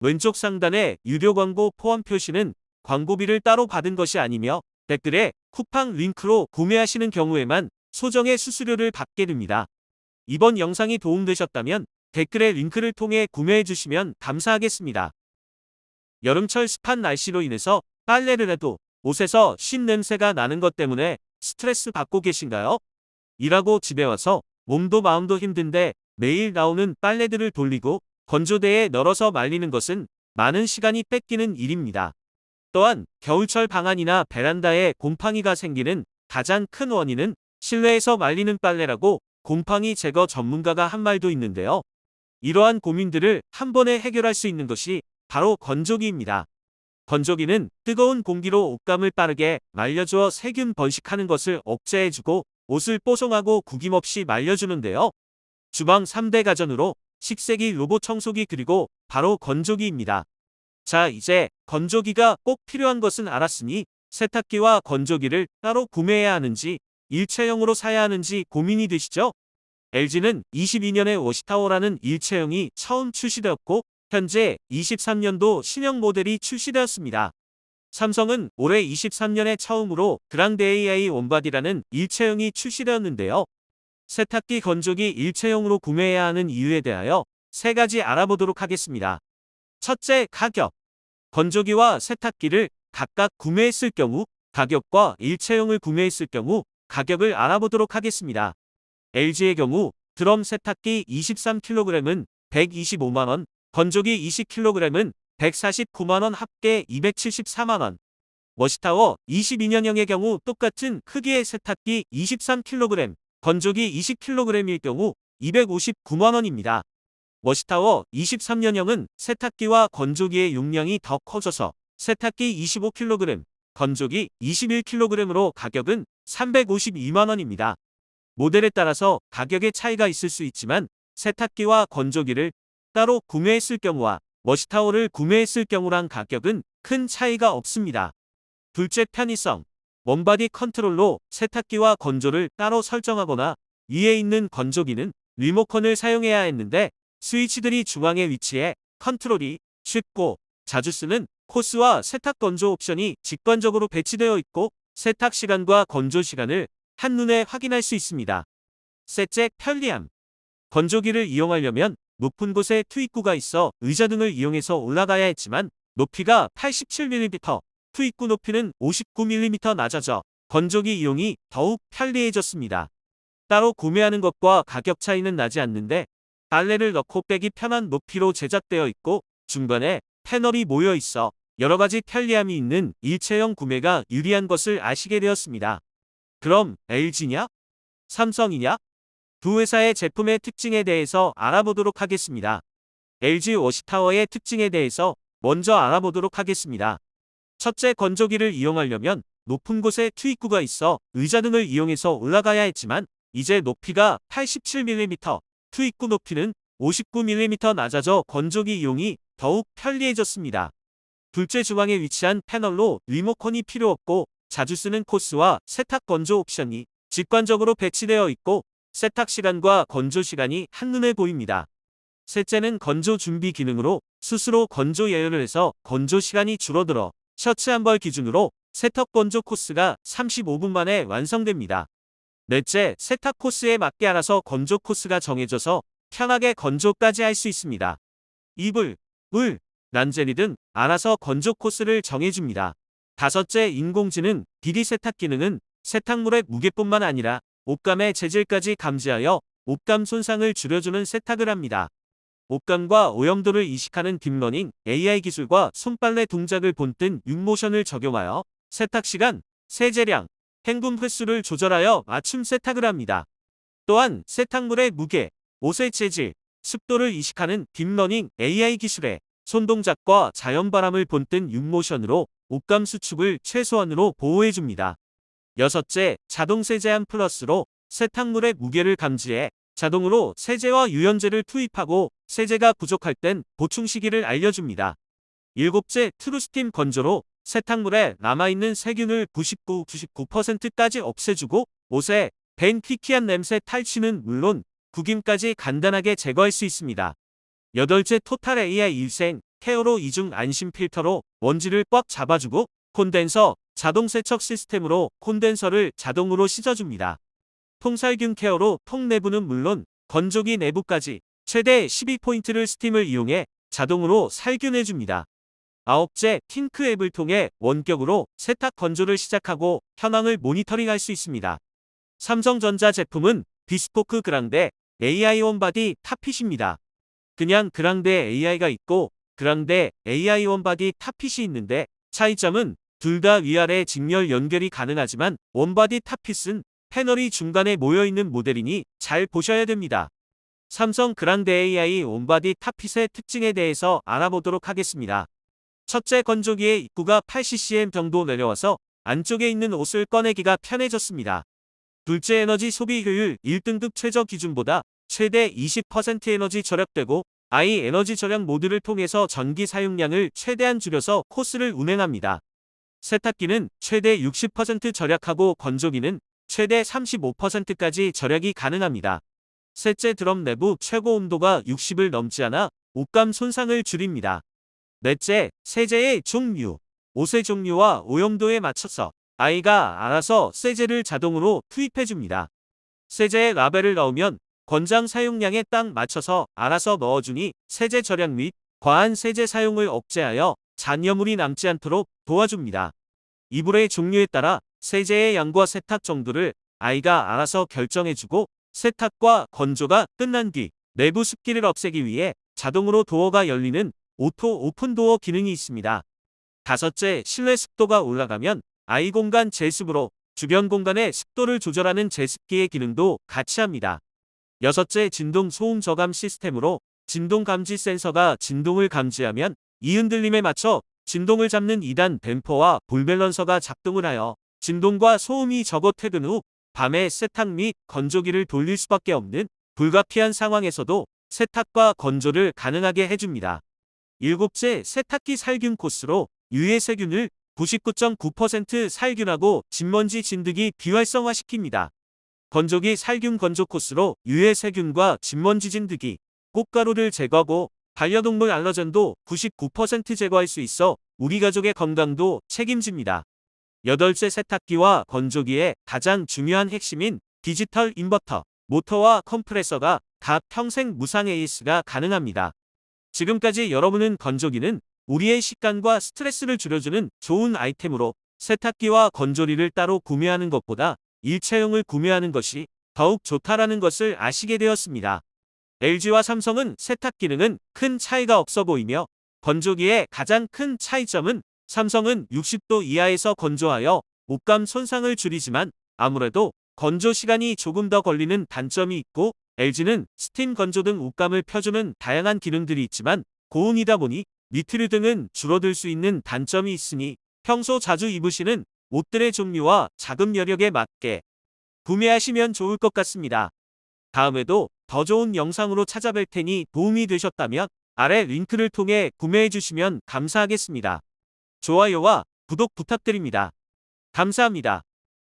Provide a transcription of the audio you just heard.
왼쪽 상단의 유료 광고 포함 표시는 광고비를 따로 받은 것이 아니며 댓글에 쿠팡 링크로 구매하시는 경우에만 소정의 수수료를 받게 됩니다. 이번 영상이 도움되셨다면 댓글에 링크를 통해 구매해 주시면 감사하겠습니다. 여름철 습한 날씨로 인해서 빨래를 해도 옷에서 쉰 냄새가 나는 것 때문에 스트레스 받고 계신가요? 일하고 집에 와서 몸도 마음도 힘든데 매일 나오는 빨래들을 돌리고 건조대에 널어서 말리는 것은 많은 시간이 뺏기는 일입니다. 또한 겨울철 방안이나 베란다에 곰팡이가 생기는 가장 큰 원인은 실내에서 말리는 빨래라고 곰팡이 제거 전문가가 한 말도 있는데요. 이러한 고민들을 한 번에 해결할 수 있는 것이 바로 건조기입니다. 건조기는 뜨거운 공기로 옷감을 빠르게 말려주어 세균 번식하는 것을 억제해주고 옷을 뽀송하고 구김없이 말려주는데요. 주방 3대 가전으로 식세기, 로봇 청소기, 그리고 바로 건조기입니다. 자, 이제 건조기가 꼭 필요한 것은 알았으니 세탁기와 건조기를 따로 구매해야 하는지 일체형으로 사야 하는지 고민이 되시죠? LG는 22년에 워시타워라는 일체형이 처음 출시되었고 현재 23년도 신형 모델이 출시되었습니다. 삼성은 올해 23년에 처음으로 그랑데 AI 원바디라는 일체형이 출시되었는데요. 세탁기, 건조기 일체형으로 구매해야 하는 이유에 대하여 세 가지 알아보도록 하겠습니다. 첫째, 가격. 건조기와 세탁기를 각각 구매했을 경우 가격과 일체형을 구매했을 경우 가격을 알아보도록 하겠습니다. LG의 경우 드럼 세탁기 23kg은 125만원, 건조기 20kg은 149만원, 합계 274만원. 워시타워 22년형의 경우 똑같은 크기의 세탁기 23kg, 건조기 20kg일 경우 259만원입니다. 워시타워 23년형은 세탁기와 건조기의 용량이 더 커져서 세탁기 25kg, 건조기 21kg으로 가격은 352만원입니다. 모델에 따라서 가격의 차이가 있을 수 있지만 세탁기와 건조기를 따로 구매했을 경우와 워시타워를 구매했을 경우랑 가격은 큰 차이가 없습니다. 둘째, 편의성. 원바디 컨트롤로 세탁기와 건조를 따로 설정하거나 위에 있는 건조기는 리모컨을 사용해야 했는데 스위치들이 중앙에 위치해 컨트롤이 쉽고 자주 쓰는 코스와 세탁 건조 옵션이 직관적으로 배치되어 있고 세탁 시간과 건조 시간을 한눈에 확인할 수 있습니다. 셋째, 편리함. 건조기를 이용하려면 높은 곳에 투입구가 있어 의자 등을 이용해서 올라가야 했지만 높이가 87mm, 투입구 높이는 59mm 낮아져 건조기 이용이 더욱 편리해졌습니다. 따로 구매하는 것과 가격 차이는 나지 않는데 빨래를 넣고 빼기 편한 높이로 제작되어 있고 중간에 패널이 모여 있어 여러가지 편리함이 있는 일체형 구매가 유리한 것을 아시게 되었습니다. 그럼 LG냐? 삼성이냐? 두 회사의 제품의 특징에 대해서 알아보도록 하겠습니다. LG 워시타워의 특징에 대해서 먼저 알아보도록 하겠습니다. 첫째, 건조기를 이용하려면 높은 곳에 투입구가 있어 의자 등을 이용해서 올라가야 했지만 이제 높이가 87mm, 투입구 높이는 59mm 낮아져 건조기 이용이 더욱 편리해졌습니다. 둘째, 중앙에 위치한 패널로 리모컨이 필요 없고 자주 쓰는 코스와 세탁 건조 옵션이 직관적으로 배치되어 있고 세탁 시간과 건조 시간이 한눈에 보입니다. 셋째는 건조 준비 기능으로 스스로 건조 예열을 해서 건조 시간이 줄어들어 셔츠 한 벌 기준으로 세탁 건조 코스가 35분 만에 완성됩니다. 넷째, 세탁 코스에 맞게 알아서 건조 코스가 정해져서 편하게 건조까지 할 수 있습니다. 이불, 물, 란제리 등 알아서 건조 코스를 정해줍니다. 다섯째, 인공지능 비리 세탁 기능은 세탁물의 무게뿐만 아니라 옷감의 재질까지 감지하여 옷감 손상을 줄여주는 세탁을 합니다. 옷감과 오염도를 이식하는 딥러닝 AI 기술과 손빨래 동작을 본뜬 육모션을 적용하여 세탁시간, 세제량, 헹굼 횟수를 조절하여 맞춤 세탁을 합니다. 또한 세탁물의 무게, 옷의 재질, 습도를 이식하는 딥러닝 AI 기술에 손동작과 자연바람을 본뜬 육모션으로 옷감 수축을 최소한으로 보호해줍니다. 여섯째, 자동 세제함 플러스로 세탁물의 무게를 감지해 자동으로 세제와 유연제를 투입하고 세제가 부족할 땐 보충 시기를 알려줍니다. 일곱째, 트루스팀 건조로 세탁물에 남아있는 세균을 99.99%까지 없애주고 옷에 밴 퀴퀴한 냄새 탈취는 물론 구김까지 간단하게 제거할 수 있습니다. 여덟째, 토탈 AI 일생 케어로 이중 안심 필터로 먼지를 꽉 잡아주고 콘덴서 자동 세척 시스템으로 콘덴서를 자동으로 씻어줍니다. 통살균 케어로 통 내부는 물론 건조기 내부까지 최대 12포인트를 스팀을 이용해 자동으로 살균해줍니다. 9째, 팅크 앱을 통해 원격으로 세탁 건조를 시작하고 현황을 모니터링할 수 있습니다. 삼성전자 제품은 비스포크 그랑데 AI 원바디 탑핏입니다. 그냥 그랑데 AI가 있고 그랑데 AI 원바디 탑핏이 있는데 차이점은 둘 다 위아래 직렬 연결이 가능하지만 원바디 탑핏은 패널이 중간에 모여있는 모델이니 잘 보셔야 됩니다. 삼성 그랑데 AI 원바디 탑핏의 특징에 대해서 알아보도록 하겠습니다. 첫째, 건조기의 입구가 8cm 정도 내려와서 안쪽에 있는 옷을 꺼내기가 편해졌습니다. 둘째, 에너지 소비 효율 1등급 최저 기준보다 최대 20% 에너지 절약되고 아이 에너지 절약 모드를 통해서 전기 사용량을 최대한 줄여서 코스를 운행합니다. 세탁기는 최대 60% 절약하고 건조기는 최대 35%까지 절약이 가능합니다. 셋째, 드럼 내부 최고 온도가 60을 넘지 않아 옷감 손상을 줄입니다. 넷째, 세제의 종류. 옷의 종류와 오염도에 맞춰서 아이가 알아서 세제를 자동으로 투입해줍니다. 세제에 라벨을 넣으면 권장 사용량에 딱 맞춰서 알아서 넣어주니 세제 절약 및 과한 세제 사용을 억제하여 잔여물이 남지 않도록 도와줍니다. 이불의 종류에 따라 세제의 양과 세탁 정도를 아이가 알아서 결정해주고 세탁과 건조가 끝난 뒤 내부 습기를 없애기 위해 자동으로 도어가 열리는 오토 오픈 도어 기능이 있습니다. 다섯째, 실내 습도가 올라가면 아이 공간 제습으로 주변 공간의 습도를 조절하는 제습기의 기능도 같이 합니다. 여섯째, 진동 소음 저감 시스템으로 진동 감지 센서가 진동을 감지하면 이 흔들림에 맞춰 진동을 잡는 2단 댐퍼와 볼 밸런서가 작동을 하여 진동과 소음이 적어 퇴근 후 밤에 세탁 및 건조기를 돌릴 수밖에 없는 불가피한 상황에서도 세탁과 건조를 가능하게 해줍니다. 일곱째, 세탁기 살균 코스로 유해 세균을 99.9% 살균하고 진먼지 진드기 비활성화시킵니다. 건조기 살균 건조 코스로 유해 세균과 진먼지 진드기, 꽃가루를 제거하고 반려동물 알러젠도 99% 제거할 수 있어 우리 가족의 건강도 책임집니다. 여덟째, 세탁기와 건조기의 가장 중요한 핵심인 디지털 인버터, 모터와 컴프레서가 다 평생 무상 AS가 가능합니다. 지금까지 여러분은 건조기는 우리의 식감과 스트레스를 줄여주는 좋은 아이템으로 세탁기와 건조리를 따로 구매하는 것보다 일체형을 구매하는 것이 더욱 좋다라는 것을 아시게 되었습니다. LG와 삼성은 세탁 기능은 큰 차이가 없어 보이며 건조기의 가장 큰 차이점은 삼성은 60도 이하에서 건조하여 옷감 손상을 줄이지만 아무래도 건조 시간이 조금 더 걸리는 단점이 있고 LG는 스팀 건조 등 옷감을 펴주는 다양한 기능들이 있지만 고온이다 보니 니트류 등은 줄어들 수 있는 단점이 있으니 평소 자주 입으시는 옷들의 종류와 자금 여력에 맞게 구매하시면 좋을 것 같습니다. 다음에도 더 좋은 영상으로 찾아뵐 테니 도움이 되셨다면 아래 링크를 통해 구매해 주시면 감사하겠습니다. 좋아요와 구독 부탁드립니다. 감사합니다.